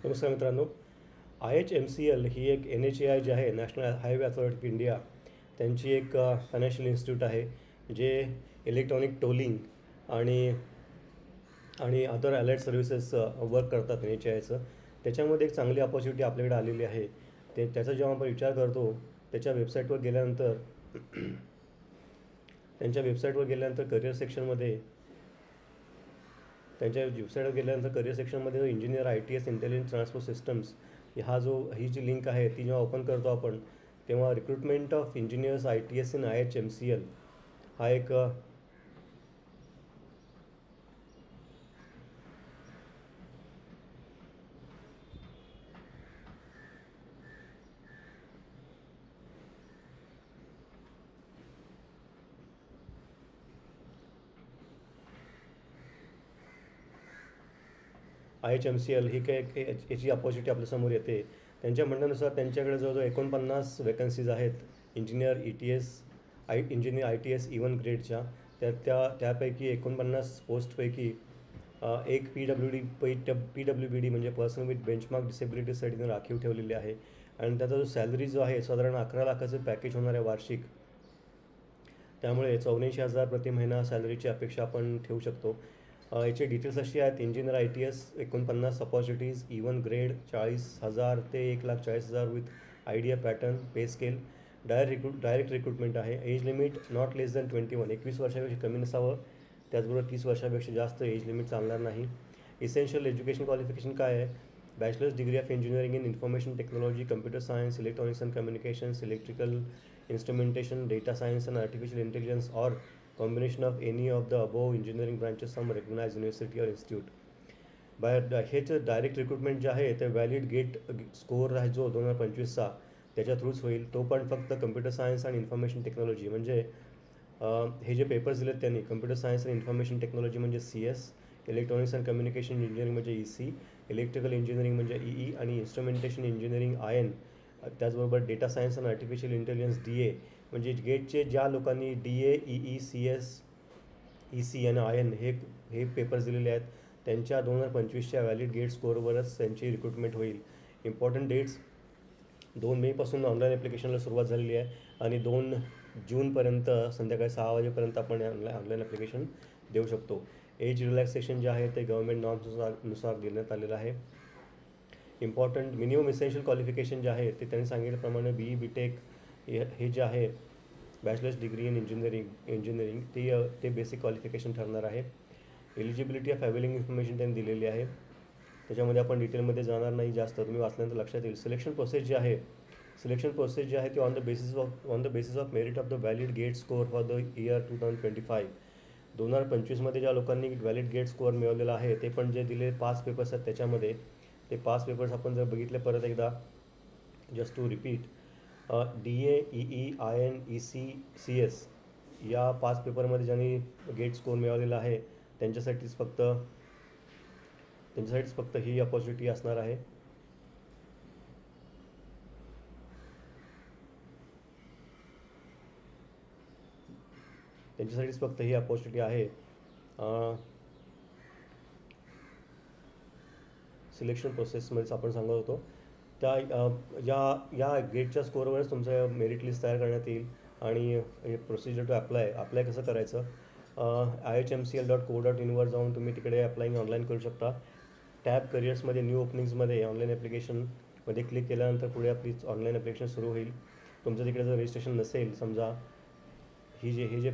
नमस्कार मित्रांनो. IHMCL ही एक NHAI जे आहे, national highway authority of India, त्यांची एक फायनान्शियल इन्स्टिट्यूट आहे जे इलेक्ट्रॉनिक टोलिंग आणि आणि अदर अलाइड सर्व्हिसेस वर्क करतात NHAIचं. त्याच्यामध्ये एक चांगली अपॉर्च्युनिटी आपल्याकडे आलेली आहे. त्याचा जेव्हा आपण विचार करतो, त्याच्या वेबसाईटवर गेल्यानंतर करिअर सेक्शनमध्ये करिअर सेक्शनमध्ये engineer ITS intelligent transport systems ही जी लिंक आहे ती जेव्हा ओपन करतो आपण, तेव्हा recruitment of engineers ITS in IHMCL हा एक IHMCL ही काय याची अपॉर्च्युनिटी आपल्यासमोर येते. त्यांच्या म्हणण्यानुसार त्यांच्याकडे जवळजवळ 49 वेकन्सीज आहेत इंजिनियर ITS E1 ग्रेडच्या. त्यापैकी 49 पोस्टपैकी एक PWBD म्हणजे पर्सन विथ बेंचमार्क डिसेबिलिटीसाठी त्यांनी राखीव ठेवलेली आहे. आणि त्याचा जो सॅलरी जो आहे साधारण 11 लाखाचं पॅकेज होणार आहे वार्षिक. त्यामुळे 84,000 प्रति महिना सॅलरीची अपेक्षा आपण ठेवू शकतो. याचे डिटेल्स अशी आहेत: engineer ITS 49 opportunities, E1 grade 40,000 ते 1,40,000 with IDA pattern pay scale. Direct recruitment आहे. Age limit not less than 21, 21 वर्षापेक्षा कमी नसावं. त्याचबरोबर 30 वर्षापेक्षा जास्त एज लिमिट चालणार नाही. इसेन्शियल एज्युकेशन क्वालिफिकेशन काय आहे? Bachelors degree of engineering in information technology, computer science, electronics and communications, electrical instrumentation, data science and artificial intelligence, or combination of any of the above engineering branches from recognized university or institute. हेच direct recruitment जे आहे ते valid GATE score आहे जो 2025चा त्याच्या थ्रूच होईल. तो पण फक्त कम्प्युटर सायन्स आणि इन्फॉर्मेशन टेक्नॉलॉजी म्हणजे हे जे पेपर्स दिलेत त्यांनी कम्प्युटर सायन्स आणि इन्फॉर्मेशन टेक्नॉलॉजी म्हणजे CS, electronics and communication engineering म्हणजे EC, इलेक्ट्रिकल इंजिनिअरिंग म्हणजे EE आणि इन्स्ट्रुमेंटेशन इंजिनिअरिंग IN. त्याचबरोबर डेटा सायन्स आणि आर्टिफिशियल इंटेलिजन्स DA. म्हणजे गेटचे ज्या लोकांनी DA, EE, CS, EC आणि IN हे पेपर्स दिलेले आहेत त्यांच्या 2025च्या व्हॅलिड गेट स्कोअरवरच त्यांची रिक्रुटमेंट होईल. इम्पॉर्टंट डेट्स: 2 मेपासून ऑनलाईन ॲप्लिकेशनला सुरुवात झालेली आहे आणि 2 जूनपर्यंत संध्याकाळी 6 वाजेपर्यंत आपण ऑनलाईन ॲप्लिकेशन देऊ शकतो. एज रिलॅक्सेशन जे आहे ते गव्हर्नमेंट नॉर्म्सनुसार देण्यात आलेलं आहे. इम्पॉर्टंट मिनिमम इसेन्शियल क्वालिफिकेशन जे आहे ते त्यांनी सांगितल्याप्रमाणे BE BTech हे जे आहे बॅचलर्स डिग्री इन इंजिनिअरिंग ते बेसिक क्वालिफिकेशन ठरणार आहे. एलिजिबिलिटी ऑफ अवेलिंग इन्फॉर्मेशन त्यांनी दिलेली आहे. त्याच्यामध्ये आपण डिटेलमध्ये जाणार नाही जास्त, तुम्ही वाचल्यानंतर लक्षात येईल. सिलेक्शन प्रोसेस जी आहे ती on the basis of merit of the valid GATE score for the year 2025. 2025मध्ये ज्या लोकांनी व्हॅलिड गेट स्कोअर मिळवलेला आहे ते पण जे दिले 5 पेपर्स आहेत त्याच्यामध्ये ते 5 पेपर्स आपण जर बघितले परत एकदा, just to repeat, DA, EE, IN, EC, CS या 5 पेपरमध्ये ज्यांनी गेट स्कोअर मिळवलेला आहे त्यांच्यासाठीच फक्त ही अपॉर्च्युनिटी असणार आहे. सिलेक्शन प्रोसेसमध्येच आपण सांगत होतो या गेटच्या स्कोअरवरच तुमचं मेरिट लिस्ट तयार करण्यात येईल. आणि हे प्रोसिजर टू अप्लाय कसं करायचं, IHMCL.co.in वर जाऊन तुम्ही तिकडे अप्लाईंग ऑनलाईन करू शकता. टॅब करिअर्समध्ये न्यू ओपनिंग्समध्ये ऑनलाईन ॲप्लिकेशनमध्ये क्लिक केल्यानंतर पुढे आपली ऑनलाईन ॲप्लिकेशन सुरू होईल. तुमचं तिकडे जर रजिस्ट्रेशन नसेल, समजा हे जे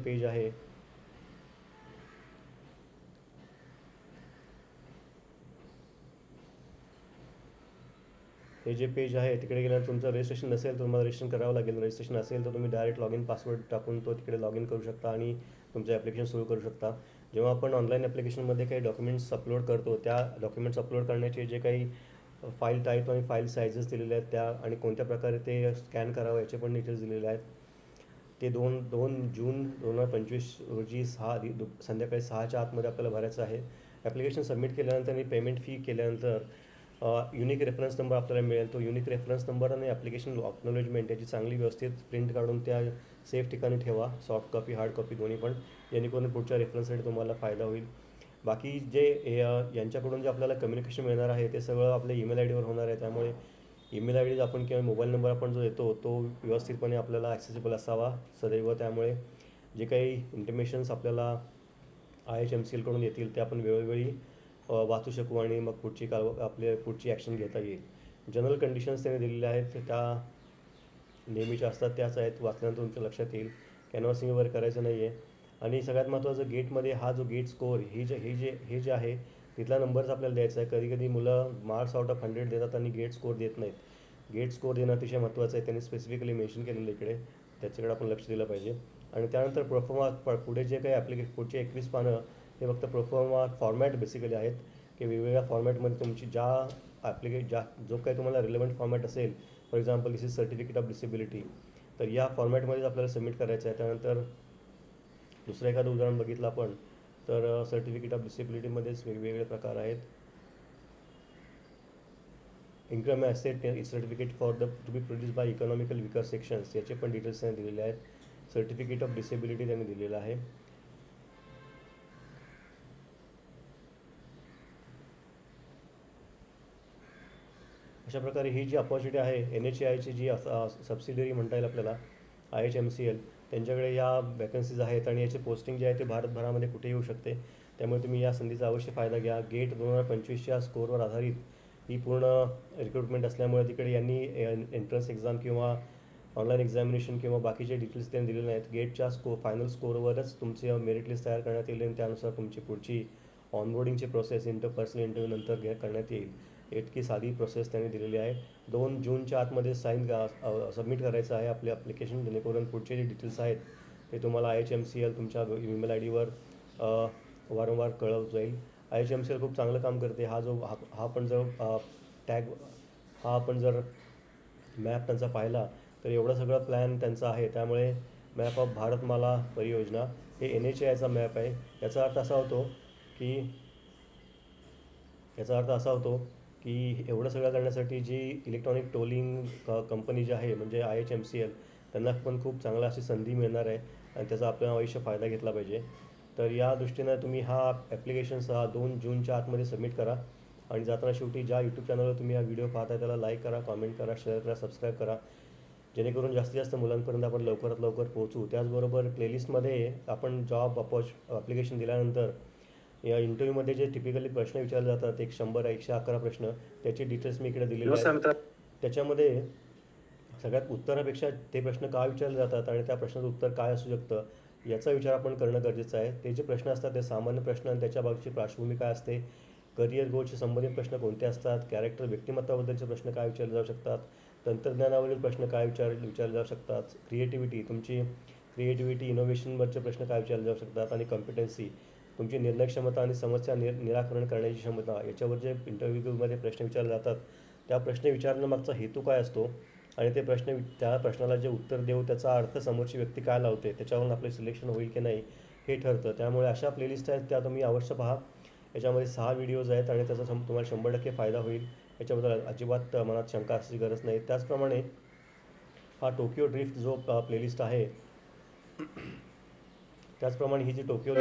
पेज आहे तिकडे गेल्यानंतर तुमचं रजिस्ट्रेशन नसेल तर तुम्हाला रजिस्ट्रेशन करावं लागेल. रजिस्ट्रेशन असेल तर तुम्ही डायरेक्ट लॉग इन पासवर्ड टाकून तो तिकडे लॉग इन करू शकता आणि तुमचं ॲप्लिकेशन सुरू करू शकता. जेव्हा आपण ऑनलाईन ॲप्लिकेशनमध्ये काही डॉक्युमेंट्स अपलोड करतो, त्या डॉक्युमेंट्स अपलोड करण्याचे जे काही फाईल टाईप आणि फाईल सायझेस दिलेले आहेत त्या आणि कोणत्या प्रकारे ते स्कॅन करावं याचे पण डिटेल्स दिलेले आहेत. ते 2 जून 2025 रोजी संध्याकाळी 6च्या आतमध्ये आपल्याला भरायचं आहे. ॲप्लिकेशन सबमिट केल्यानंतर आणि पेमेंट फी केल्यानंतर युनिक रेफरन्स नंबर आपल्याला मिळेल. तो युनिक रेफरन्स नंबर आणि ॲप्लिकेशन अक्नॉलेजमेंट याची चांगली व्यवस्थित प्रिंट काढून त्या सेफ ठिकाणी ठेवा, सॉफ्ट कॉपी हार्ड कॉपी दोन्ही पण, जेणेकरून पुढच्या रेफरन्ससाठी तुम्हाला फायदा होईल. बाकी जे यांच्याकडून जे आपल्याला कम्युनिकेशन मिळणार आहे ते सगळं आपल्या ईमेल आय डीवर होणार आहे. त्यामुळे ईमेल आय डी आपण किंवा मोबाईल नंबर आपण जो देतो तो व्यवस्थितपणे आपल्याला ॲक्सेसिबल असावा सदैव. त्यामुळे जे काही इंटिमेशन्स आपल्याला IHMCL कडून येतील ते आपण वेळोवेळी वाचू शकू आणि मग आपल्या पुढची ॲक्शन घेता येईल. जनरल कंडिशन्स त्याने दिलेल्या आहेत त्या नेहमीच्या असतात, त्याच आहेत. वाचल्यानंतर तुमच्या लक्षात येईल. कॅनव्हासिंग वगैरे करायचं नाही आहे. आणि सगळ्यात महत्त्वाचं गेटमध्ये हा जो गेट स्कोअर हे जे आहे तिथला नंबर्स आपल्याला द्यायचा आहे. कधी कधी मुलं मार्क्स आउट ऑफ 100 देतात आणि गेट स्कोअर देत नाहीत. गेट स्कोअर देणं अतिशय महत्त्वाचं आहे. त्यांनी स्पेसिफिकली मेन्शन केलेलं इकडे, त्याच्याकडे आपण लक्ष दिलं पाहिजे. आणि त्यानंतर प्रोफॉर्मा पुढे जे काही पुढचे 21 पानं हे फक्त प्रोफॉर्मा फॉर्मॅट बेसिकली आहेत की वेगवेगळ्या फॉर्मॅटमध्ये तुमची जो काही तुम्हाला रिलेव्हंट फॉर्मॅट असेल, for example this is certificate of disability, तर या फॉर्मॅटमध्येच आपल्याला सबमिट करायचं आहे. त्यानंतर दुसरं एखादं उदाहरण बघितलं आपण तर सर्टिफिकेट ऑफ डिसेबिलिटीमध्येच वेगवेगळे प्रकार आहेत. Income asset certificate to be produce by economical weaker sections, याचे पण डिटेल्स त्यांनी दिलेले आहेत. सर्टिफिकेट ऑफ डिसेबिलिटी त्यांनी दिलेलं आहे. अशा प्रकारे ही जी अपॉर्च्युनिटी आहे NHAIची जी सबसिडियरी म्हणता येईल आपल्याला IHMCL, त्यांच्याकडे या वॅकन्सीज आहेत आणि याची पोस्टिंग जी आहे ते भारतभरामध्ये कुठे येऊ शकते. त्यामुळे तुम्ही या संधीचा अवश्य फायदा घ्या. गेट 2025च्या स्कोअरवर आधारित ही पूर्ण रिक्रुटमेंट असल्यामुळे तिकडे यांनी एंट्रन्स एक्झाम किंवा ऑनलाईन एक्झामिनेशन किंवा बाकीचे डिटेल्स त्यांनी दिलेले नाहीत. गेटच्या फायनल स्कोअरवरच तुमची मेरिट लिस्ट तयार करण्यात येईल आणि त्यानुसार तुमची पुढची ऑनबोर्डिंगची प्रोसेस पर्सनल इंटरव्ह्यू नंतर करण्यात येईल. इतकी साधी प्रोसेस त्यांनी दिलेली आहे. 2 जूनच्या आतमध्ये सबमिट करायचं आहे आपले ॲप्लिकेशन, जेणेकरून पुढचे जे डिटेल्स आहेत ते तुम्हाला IHMCL तुमच्या ईमेल आय डीवर वारंवार कळवत जाईल. IHMCL खूप चांगलं काम करते. हा आपण जर मॅप त्यांचा पाहिला तर एवढा सगळा प्लॅन त्यांचा आहे. त्यामुळे मॅप ऑफ भारतमाला परियोजना हे NHAIचा मॅप आहे. याचा अर्थ असा होतो की एवढं सगळं करण्यासाठी जी इलेक्ट्रॉनिक टोलिंग कंपनी जी आहे म्हणजे IHMCL, त्यांना पण खूप चांगला अशी संधी मिळणार आहे आणि त्याचा आपल्याला अवश्य फायदा घेतला पाहिजे. तर या दृष्टीनं तुम्ही हा ॲप्लिकेशन्स 2 जूनच्या आतमध्ये सबमिट करा. आणि जाताना शेवटी ज्या यूट्यूब चॅनलवर तुम्ही हा व्हिडिओ पाहताय त्याला लाईक करा, कॉमेंट करा, शेअर करा, सबस्क्राईब करा, जेणेकरून जास्तीत जास्त मुलांपर्यंत आपण लवकरात लवकर पोहोचू. त्याचबरोबर प्लेलिस्टमध्ये आपण जॉब ॲप्लिकेशन दिल्यानंतर या इंटरव्ह्यूमध्ये जे टिपिकली प्रश्न विचारले जातात 111 प्रश्न, त्याचे डिटेल्स मी इकडे दिलेले आहेत. त्याच्यामध्ये सगळ्यात उत्तरापेक्षा ते प्रश्न का विचारले जातात आणि त्या प्रश्नाचं उत्तर काय असू शकतं याचा विचार आपण करणं गरजेचं आहे. ते जे प्रश्न असतात ते सामान्य प्रश्न आणि त्याच्याबाबतची पार्श्वभूमी काय असते, करिअर गोलशी संबंधित प्रश्न कोणते असतात, कॅरेक्टर व्यक्तिमत्वाबद्दलचे प्रश्न काय विचारले जाऊ शकतात, तंत्रज्ञानावरील प्रश्न काय विचारले जाऊ शकतात, तुमची क्रिएटिव्हिटी इनोव्हेशनवरचे प्रश्न काय विचारले जाऊ शकतात आणि कॉम्पिटन्सी तुमची निर्णय क्षमता आणि समस्या निराकरण करण्याची क्षमता, याच्यावर जे इंटरव्ह्यूमध्ये प्रश्न विचारले जातात त्या प्रश्न विचारण्यामागचा हेतू काय असतो आणि त्या प्रश्नाला जे उत्तर देऊ त्याचा अर्थ समोरची व्यक्ती काय लावते त्याच्यावरून आपले सिलेक्शन होईल की नाही हे ठरतं. त्यामुळे अशा प्लेलिस्ट आहेत त्या तुम्ही अवश्य पहा. याच्यामध्ये 6 व्हिडिओज आहेत आणि त्याचा तुम्हाला 100% फायदा होईल. याच्याबद्दल अजिबात मनात शंका असण्याची गरज नाही. त्याचप्रमाणे हा टोकियो ड्रिफ्ट जो प्लेलिस्ट आहे, त्याचप्रमाणे ही जी टोकियो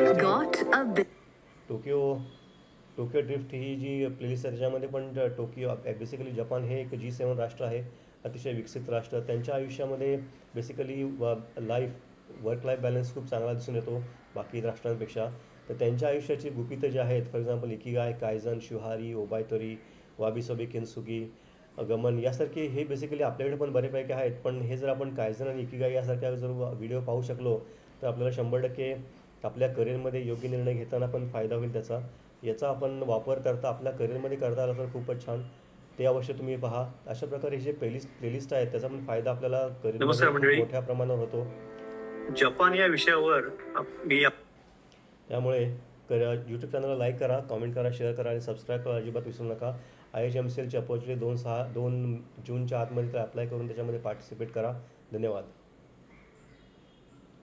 ड्रिफ्ट ही जी प्लेलिस्ट आहे त्याच्यामध्ये पण टोकियो बेसिकली जपान हे एक G7 राष्ट्र आहे, अतिशय विकसित राष्ट्र. त्यांच्या आयुष्यामध्ये बेसिकली वर्क लाईफ बॅलन्स खूप चांगला दिसून येतो बाकी राष्ट्रांपेक्षा. तर त्यांच्या आयुष्याची गुपितं जी आहेत, फॉर एक्झाम्पल इकिगाय, कायझन, शुहारी, ओबायतोरी, वाबीसोबी किन्सुगी, गमन यासारखे हे बेसिकली आपल्याकडे पण बरेपैकी आहेत. पण हे जर आपण कायझन आणि इकिगाय यासारख्या जर व्हिडिओ पाहू शकलो तर आपल्याला 100% आपल्या करिअरमध्ये योग्य निर्णय घेताना पण फायदा होईल याचा आपण वापर आपल्या करिअरमध्ये करता आला तर खूपच छान. ते अवश्य तुम्ही पहा. अशा प्रकारे हे जे प्लेलिस्ट आहेत त्याचा पण फायदा आपल्याला करिअरमध्ये मोठ्या प्रमाणावर होतो. जपान या विषयावर त्यामुळे यूट्यूब चॅनलला लाईक करा, कॉमेंट करा, शेअर करा आणि सबस्क्राईब करा अजिबात विसरू नका. IHMCLची अपॉर्च्युनिटी 2 जूनच्या आतमध्ये अप्लाय करून त्याच्यामध्ये पार्टिसिपेट करा. धन्यवाद.